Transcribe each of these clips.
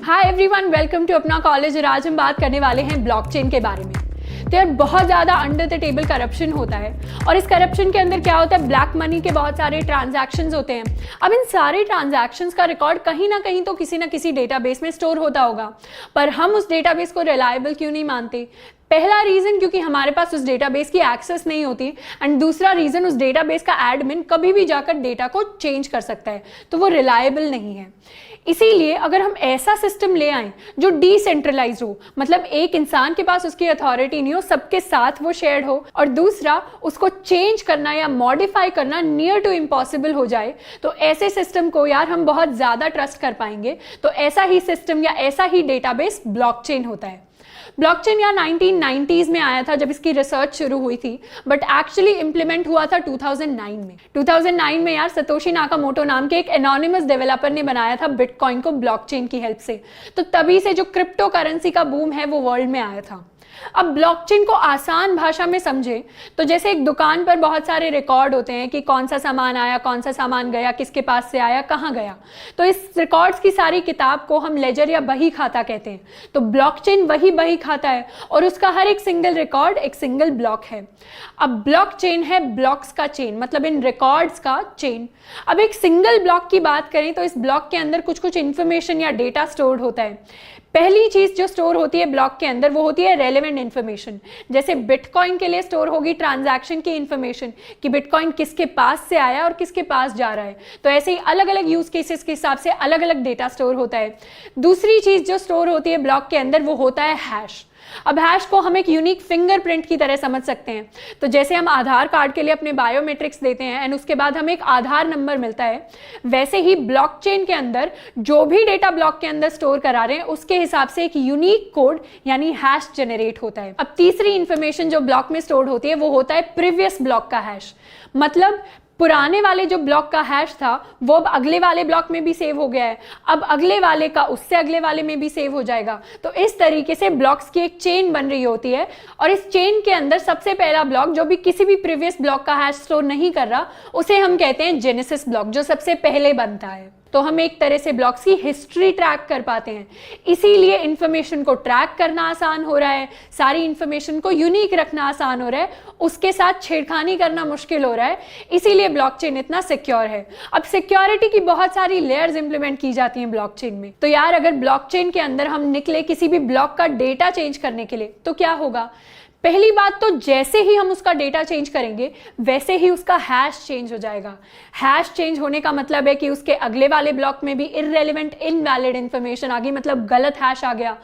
Hi everyone, welcome to अपना college. और आज हम बात करने वाले हैं ब्लॉकचेन के बारे में। तो यार बहुत ज़्यादा अंडर द टेबल करप्शन होता है और इस करप्शन के अंदर क्या होता है, ब्लैक मनी के बहुत सारे ट्रांजैक्शंस होते हैं। अब इन सारे ट्रांजैक्शंस का रिकॉर्ड कहीं ना कहीं तो किसी ना किसी डेटाबेस में स्टोर होता होगा, पर हम उस डेटाबेस को रिलायबल क्यों नहीं मानते? पहला रीज़न क्योंकि हमारे पास उस डेटाबेस की एक्सेस नहीं होती, एंड दूसरा रीज़न उस डेटाबेस का एडमिन कभी भी जाकर डेटा को चेंज कर सकता है, तो वो रिलायबल नहीं है। इसीलिए अगर हम ऐसा सिस्टम ले आएं जो डिसेंट्रलाइज हो, मतलब एक इंसान के पास उसकी अथॉरिटी नहीं हो, सबके साथ वो शेयर्ड हो, और दूसरा उसको चेंज करना या मॉडिफाई करना नियर टू इम्पॉसिबल हो जाए, तो ऐसे सिस्टम को यार हम बहुत ज़्यादा ट्रस्ट कर पाएंगे। तो ऐसा ही सिस्टम या ऐसा ही डेटाबेस ब्लॉकचेन होता है। ब्लॉकचेन या 1990s में आया था जब इसकी रिसर्च शुरू हुई थी, बट एक्चुअली इंप्लीमेंट हुआ था 2009 में। 2009 में यार सतोशी नाकामोटो नाम के एक एनोनिमस डेवलपर ने बनाया था बिटकॉइन को ब्लॉकचेन की हेल्प से। तो तभी से जो क्रिप्टो करेंसी का बूम है वो वर्ल्ड में आया था। अब ब्लॉकचेन को आसान भाषा में समझे तो जैसे एक दुकान पर बहुत सारे रिकॉर्ड होते हैं कि कौन सा सामान आया, कौन सा सामान गया, किसके पास से आया, कहाँ गया। तो इस रिकॉर्ड्स की सारी किताब को हम लेजर या बही खाता कहते हैं। तो ब्लॉकचेन वही बही खाता है और उसका हर एक सिंगल रिकॉर्ड एक सिंगल ब्लॉक है। अब ब्लॉकचेन है ब्लॉक्स का चेन, मतलब इन रिकॉर्ड्स का चेन। अब एक सिंगल ब्लॉक की बात करें तो इस ब्लॉक के अंदर कुछ कुछ इंफॉर्मेशन या डेटा स्टोर्ड होता है। पहली चीज जो स्टोर होती है ब्लॉक के अंदर वो होती है रेलेवेंट इन्फॉर्मेशन। जैसे बिटकॉइन के लिए स्टोर होगी ट्रांजैक्शन की इन्फॉर्मेशन कि बिटकॉइन किसके पास से आया और किसके पास जा रहा है। तो ऐसे ही अलग अलग यूज केसेस के हिसाब से अलग अलग डेटा स्टोर होता है। दूसरी चीज जो स्टोर होती है ब्लॉक के अंदर वो होता है हैश। अब हैश को हम एक यूनिक फिंगरप्रिंट की तरह समझ सकते हैं। तो जैसे हम आधार कार्ड के लिए अपने बायोमेट्रिक्स देते हैं एंड उसके बाद हमें एक आधार नंबर मिलता है, वैसे ही ब्लॉकचेन के अंदर जो भी डेटा ब्लॉक के अंदर स्टोर करा रहे हैं उसके हिसाब से एक यूनिक कोड यानी हैश जनरेट होता है। अब तीसरी इंफॉर्मेशन जो ब्लॉक में स्टोर होती है वो होता है प्रीवियस ब्लॉक का हैश। मतलब पुराने वाले जो ब्लॉक का हैश था वो अब अगले वाले ब्लॉक में भी सेव हो गया है, अब अगले वाले का उससे अगले वाले में भी सेव हो जाएगा। तो इस तरीके से ब्लॉक्स की एक चेन बन रही होती है और इस चेन के अंदर सबसे पहला ब्लॉक जो भी किसी भी प्रीवियस ब्लॉक का हैश स्टोर नहीं कर रहा उसे हम कहते हैं जेनेसिस ब्लॉक, जो सबसे पहले बनता है। तो हम एक तरह से ब्लॉक्स की हिस्ट्री ट्रैक कर पाते हैं। इसीलिए इंफॉर्मेशन को ट्रैक करना आसान हो रहा है, सारी इंफॉर्मेशन को यूनिक रखना आसान हो रहा है, उसके साथ छेड़खानी करना मुश्किल हो रहा है। इसीलिए ब्लॉकचेन इतना सिक्योर है। अब सिक्योरिटी की बहुत सारी लेयर्स इंप्लीमेंट की जाती हैं ब्लॉकचेन में। तो यार अगर ब्लॉकचेन के अंदर हम निकले किसी भी ब्लॉक का डेटा चेंज करने के लिए तो क्या होगा? पहली बात तो जैसे ही हम उसका डेटा चेंज करेंगे वैसे ही उसका हैश चेंज हो जाएगा। हैश चेंज होने का मतलब है कि उसके अगले वाले ब्लॉक में भी इररेलेवेंट इनवैलिड इंफॉर्मेशन आ गई, मतलब गलत हैश आ गया,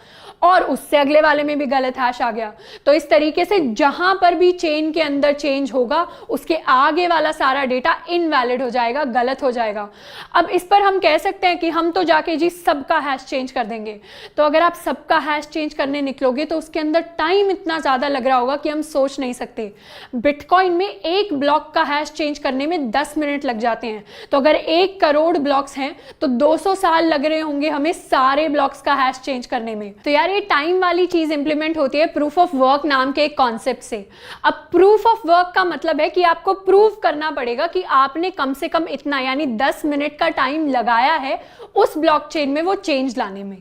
और उससे अगले वाले में भी गलत हैश आ गया। तो इस तरीके से जहां पर भी चेन के अंदर चेंज होगा उसके आगे वाला सारा डेटा इनवैलिड हो जाएगा, गलत हो जाएगा। अब इस पर हम कह सकते हैं कि हम तो जाके जी सबका हैश चेंज कर देंगे। तो अगर आप सबका हैश चेंज करने निकलोगे तो उसके अंदर टाइम इतना ज्यादा लग रहा होगा कि हम सोच नहीं सकते। बिटकॉइन में एक ब्लॉक का हैश चेंज करने में 10 मिनट लग जाते हैं। तो अगर 1 करोड़ ब्लॉक्स हैं तो 200 साल लग रहे होंगे हमें सारे ब्लॉक्स का हैश चेंज करने में। तो यार ये टाइम वाली चीज इंप्लीमेंट होती है प्रूफ ऑफ वर्क नाम के एक कॉन्सेप्ट से। अब प्रूफ ऑफ वर्क का मतलब है कि आपको प्रूव करना पड़ेगा कि आपने कम से कम इतना यानी 10 मिनट का टाइम लगाया है उस ब्लॉकचेन में वो चेंज लाने में।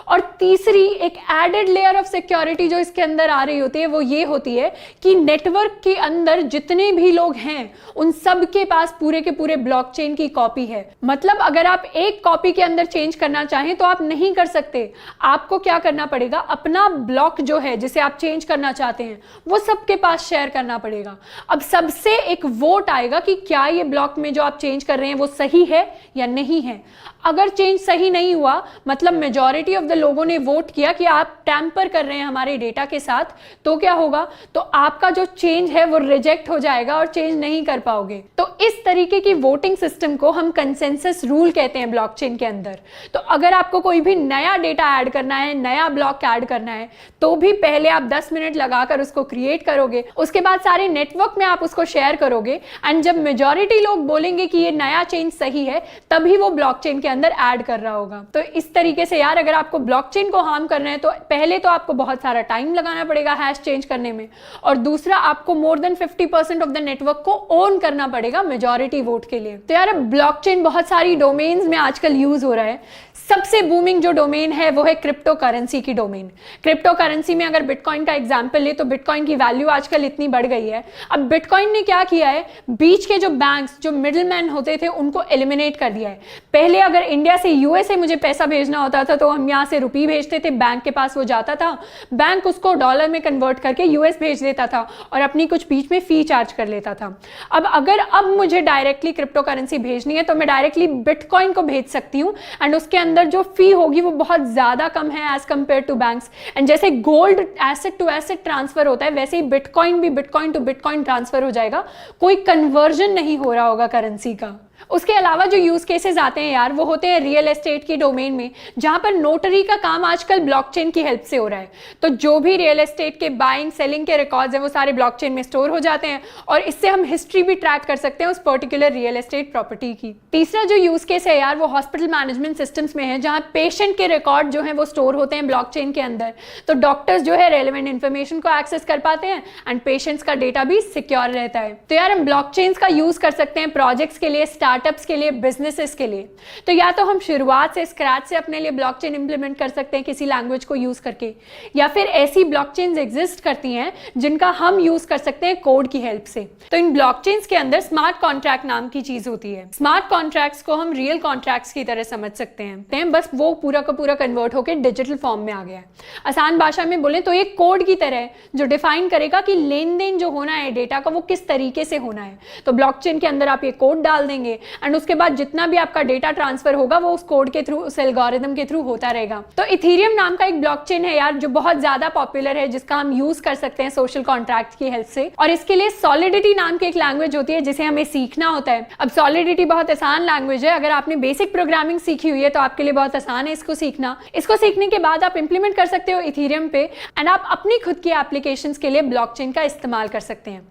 और तीसरी एक एडेड लेयर ऑफ सिक्योरिटी जो इसके अंदर आ रही होती है वो ये होती है कि नेटवर्क के अंदर जितने भी लोग हैं उन सब के पास पूरे के पूरे ब्लॉकचेन की कॉपी है। मतलब अगर आप एक कॉपी के अंदर चेंज करना चाहें तो आप नहीं कर सकते। आपको क्या करना पड़ेगा, अपना ब्लॉक जो है जिसे आप चेंज करना चाहते हैं वो सबके पास शेयर करना पड़ेगा। अब सबसे एक वोट आएगा कि क्या ये ब्लॉक में जो आप चेंज कर रहे हैं वो सही है या नहीं है। अगर चेंज सही नहीं हुआ मतलब मेजॉरिटी ऑफ द लोगों ने वोट किया कि आप टैंपर कर रहे हैं हमारे डेटा के साथ, तो क्या होगा, तो आपका जो चेंज है वो रिजेक्ट हो जाएगा और चेंज नहीं कर पाओगे। तो इस तरीके की वोटिंग सिस्टम को हम कंसेंसस रूल कहते हैं ब्लॉकचेन के अंदर। तो अगर आपको कोई भी नया डेटा ऐड करना है, नया ब्लॉक ऐड करना है, तो भी पहले आप 10 मिनट लगाकर उसको क्रिएट करोगे, उसके बाद सारे नेटवर्क में आप उसको शेयर करोगे, एंड जब मेजॉरिटी लोग बोलेंगे कि ये नया चेंज सही है तभी वो ब्लॉकचेन के अंदर ऐड कर रहा होगा। तो इस तरीके से यार अगर आपको ब्लॉकचेन को हार्म करना है तो पहले तो आपको बहुत सारा टाइम लगाना पड़ेगा हैश चेंज करने में, और दूसरा आपको more than 50% of the network को ओन करना पड़ेगा मेजॉरिटी वोट के लिए। तो यार ब्लॉकचेन बहुत सारी डोमेन्स में आजकल यूज हो रहा है। सबसे बूमिंग जो डोमेन है वो है क्रिप्टो करेंसी की डोमेन। क्रिप्टो करेंसी में अगर बिटकॉइन का एग्जांपल ले तो बिटकॉइन की वैल्यू आजकल इतनी बढ़ गई है। अब बिटकॉइन ने क्या किया है, बीच के जो बैंक्स, जो मिडिलमैन होते थे, उनको एलिमिनेट कर दिया है। पहले अगर इंडिया से यूएसए मुझे पैसा भेजना होता था तो हम यहाँ से रुपये भेजते थे, बैंक के पास वो जाता था, बैंक उसको डॉलर में कन्वर्ट करके यूएस भेज देता था और अपनी कुछ बीच में फी चार्ज कर लेता था। अब मुझे डायरेक्टली क्रिप्टो करेंसी भेजनी है तो मैं डायरेक्टली बिटकॉइन को भेज सकती हूँ एंड उसके अंदर जो फी होगी वो बहुत ज्यादा कम है as compare to banks. And जैसे gold asset to asset transfer होता है वैसे ही बिटकॉइन भी बिटकॉइन टू बिटकॉइन ट्रांसफर हो जाएगा, कोई कन्वर्जन नहीं हो रहा होगा करेंसी का। उसके अलावा जो यूज केसेस आते हैं यार वो होते हैं रियल एस्टेट की डोमेन में, जहां पर नोटरी का काम आजकल ब्लॉकचेन की हेल्प से हो रहा है। तो जो भी रियल एस्टेट के बाइंग सेलिंग के रिकॉर्ड्स हैं वो सारे ब्लॉकचेन में स्टोर हो जाते हैं और इससे हम हिस्ट्री भी ट्रैक कर सकते हैं उस पर्टिकुलर रियल एस्टेट प्रॉपर्टी की। तीसरा जो यूज केस है यार वो हॉस्पिटल मैनेजमेंट सिस्टम्स में है, जहां पेशेंट के रिकॉर्ड जो है वो स्टोर होते हैं ब्लॉकचेन के अंदर। तो डॉक्टर्स जो है रेलेवेंट इन्फॉर्मेशन को एक्सेस कर पाते हैं एंड पेशेंट्स का डेटा भी सिक्योर रहता है। तो यार हम ब्लॉकचेन्स का यूज कर सकते हैं प्रोजेक्ट्स के लिए, स्टार्टअप्स के लिए, बिजनेसेस के लिए। तो या तो हम शुरुआत से स्क्रैच से अपने लिए ब्लॉकचेन इंप्लीमेंट कर सकते हैं किसी लैंग्वेज को यूज करके, या फिर ऐसी ब्लॉकचेन्स एग्जिस्ट करती हैं जिनका हम यूज कर सकते हैं कोड की हेल्प से। तो इन ब्लॉकचेन्स के अंदर स्मार्ट कॉन्ट्रैक्ट नाम की चीज होती है। स्मार्ट कॉन्ट्रैक्ट्स को हम रियल कॉन्ट्रैक्ट्स की तरह समझ सकते हैं, बस वो पूरा का पूरा कन्वर्ट होकर डिजिटल फॉर्म में आ गया है। आसान भाषा में बोले तो ये कोड की तरह है जो डिफाइन करेगा कि लेन देन जो होना है डेटा का वो किस तरीके से होना है। तो ब्लॉकचेन के अंदर आप ये कोड डाल देंगे एंड उसके बाद जितना भी आपका डेटा ट्रांसफर होगा वो उस कोड के थ्रू, उस एल्गोरिथम के थ्रू होता रहेगा। तो इथेरियम नाम का एक ब्लॉकचेन है यार जो बहुत ज्यादा पॉपुलर है, जिसका हम यूज कर सकते हैं सोशल कॉन्ट्रैक्ट की हेल्प से। और इसके लिए सॉलिडिटी नाम की एक लैंग्वेज होती है जिसे हमें सीखना होता है। अब सॉलिडिटी बहुत आसान लैंग्वेज है, अगर आपने बेसिक प्रोग्रामिंग सीखी हुई है तो आपके लिए बहुत आसान है इसको सीखना। इसको सीखने के बाद आप इंप्लीमेंट कर सकते हो इथेरियम पे एंड आप अपनी खुद की एप्लीकेशंस के लिए ब्लॉकचेन का इस्तेमाल कर सकते हैं।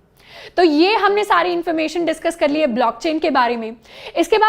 तो ये हमने सारी इंफॉर्मेशन डिस्कस कर ली है ब्लॉकचेन के बारे में। इसके बाद